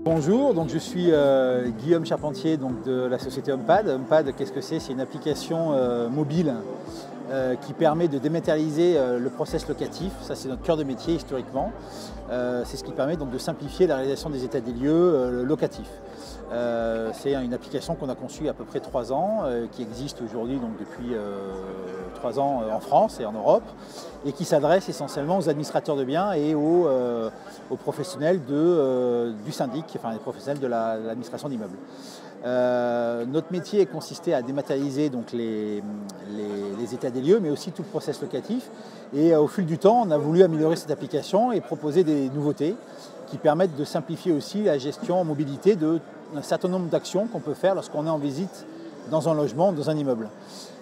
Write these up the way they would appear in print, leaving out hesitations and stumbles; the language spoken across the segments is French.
Bonjour, donc je suis Guillaume Charpentier donc de la société HomePad. HomePad, qu'est-ce que c'est? C'est une application mobile qui permet de dématérialiser le process locatif. Ça, c'est notre cœur de métier historiquement. C'est ce qui permet donc de simplifier la réalisation des états des lieux locatifs. C'est une application qu'on a conçue il y a à peu près 3 ans, qui existe aujourd'hui donc depuis 3 ans en France et en Europe, et qui s'adresse essentiellement aux administrateurs de biens et aux professionnels du syndic, enfin les professionnels de l'administration d'immeubles. Notre métier consistait à dématérialiser donc les états des lieux, mais aussi tout le process locatif. Et au fil du temps, on a voulu améliorer cette application et proposer des nouveautés qui permettent de simplifier aussi la gestion en mobilité d'un certain nombre d'actions qu'on peut faire lorsqu'on est en visite dans un logement, dans un immeuble.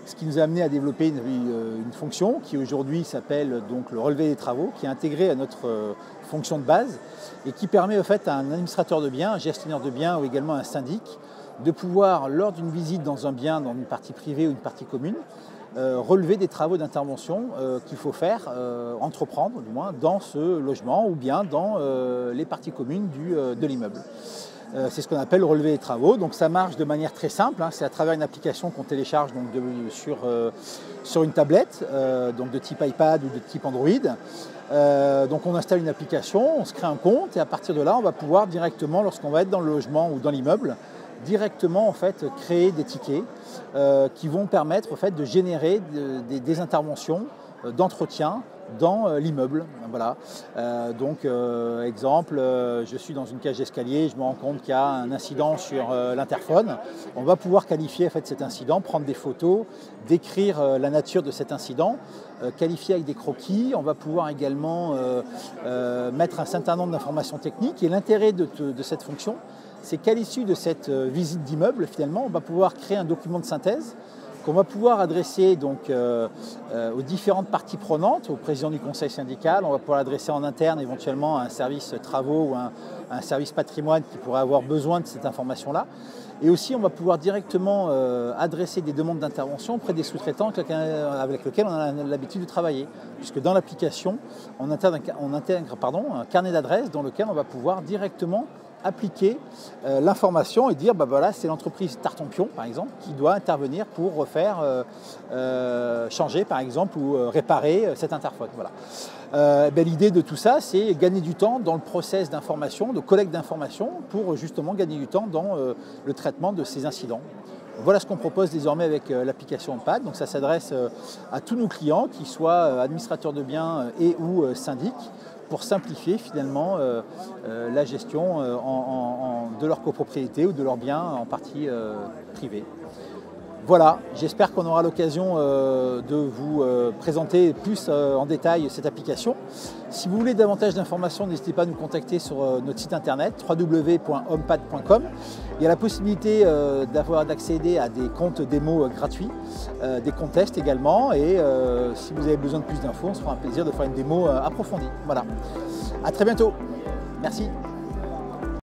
Ce qui nous a amené à développer une fonction qui aujourd'hui s'appelle donc le relevé des travaux, qui est intégrée à notre fonction de base et qui permet au fait à un administrateur de biens, un gestionnaire de biens ou également un syndic de pouvoir, lors d'une visite dans un bien, dans une partie privée ou une partie commune, relever des travaux d'intervention qu'il faut faire, entreprendre du moins, dans ce logement ou bien dans les parties communes de l'immeuble. C'est ce qu'on appelle le relevé des travaux. Donc ça marche de manière très simple, c'est à travers une application qu'on télécharge donc sur une tablette, donc de type iPad ou de type Android. Donc on installe une application, on se crée un compte et à partir de là on va pouvoir directement, lorsqu'on va être dans le logement ou dans l'immeuble, directement en fait créer des tickets qui vont permettre en fait de générer des interventions d'entretien dans l'immeuble. Voilà. Exemple, je suis dans une cage d'escalier, je me rends compte qu'il y a un incident sur l'interphone. On va pouvoir qualifier en fait, cet incident, prendre des photos, décrire la nature de cet incident, qualifier avec des croquis. On va pouvoir également mettre un certain nombre d'informations techniques. Et l'intérêt de cette fonction, c'est qu'à l'issue de cette visite d'immeuble, finalement, on va pouvoir créer un document de synthèse qu'on va pouvoir adresser donc, aux différentes parties prenantes, au président du conseil syndical, on va pouvoir l'adresser en interne éventuellement à un service travaux ou à un service patrimoine qui pourrait avoir besoin de cette information-là. Et aussi, on va pouvoir directement adresser des demandes d'intervention auprès des sous-traitants avec lesquels on a l'habitude de travailler. Puisque dans l'application, on intègre un carnet d'adresses dans lequel on va pouvoir directement appliquer l'information et dire voilà, c'est l'entreprise Tartampion par exemple qui doit intervenir pour refaire, changer par exemple ou réparer cette interphone. Voilà. L'idée de tout ça, c'est gagner du temps dans le process d'information, de collecte d'informations pour justement gagner du temps dans le traitement de ces incidents. Voilà ce qu'on propose désormais avec l'application HomePad. Donc ça s'adresse à tous nos clients, qu'ils soient administrateurs de biens et ou syndics, pour simplifier finalement la gestion de leur copropriété ou de leurs biens en partie privée. Voilà, j'espère qu'on aura l'occasion de vous présenter plus en détail cette application. Si vous voulez davantage d'informations, n'hésitez pas à nous contacter sur notre site internet www.homepad.com. Il y a la possibilité d'accéder à des comptes démo gratuits, des comptes tests également. Et si vous avez besoin de plus d'infos, on se fera un plaisir de faire une démo approfondie. Voilà. À très bientôt. Merci.